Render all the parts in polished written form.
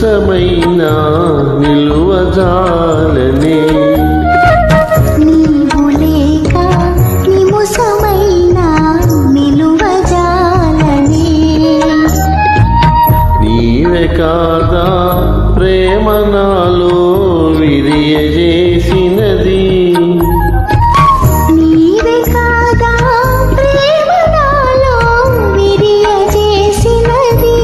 నిముసమైన నిలువజాలనే నీవు లేక నిముసమైన నిలువజాలనే నీవే కాదా ప్రేమ నాలో విరియజేసినది నీవే కాదా ప్రేమ నాలో విరియజేసినది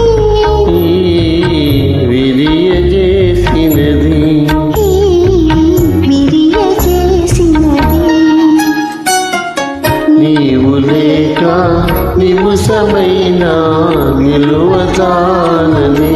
విరియజేసినది నీవు లేక నిముసమైన నిలువజాలనే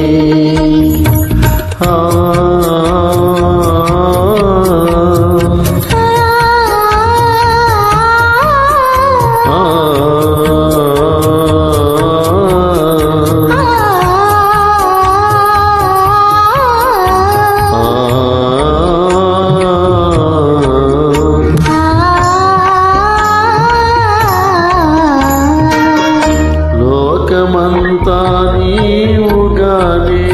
లోకమంతా నీవుగానే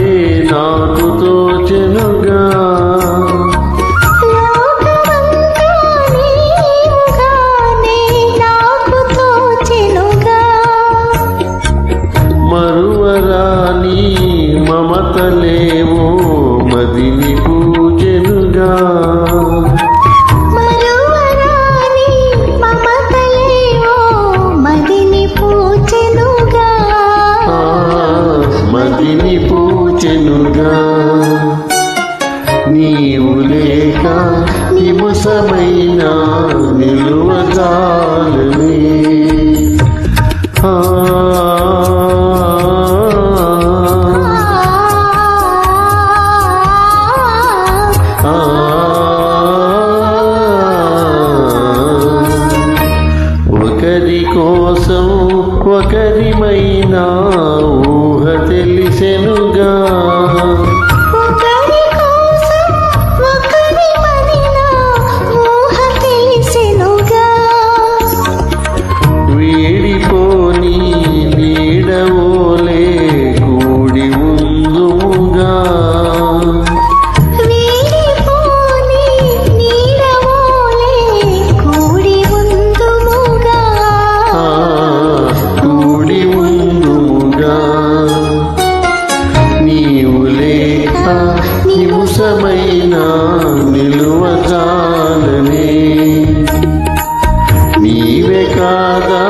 నాకు తోచెనుగా మరువరాని మమతలేవో మదిని పూజెనుగా మదిని పూచెనుగా నీవు లేక నిముసమైన నిలువజాలనే ఒకరి కోసం ఒకరిమైనా ఊహ తెలిసెనుగా వీడిపోని నీడవోలే కూడి ఉందుముగా కూడి ఉందుముగా నీవు లేక నిముసమైన నిలువజాలనే నీవే కాదా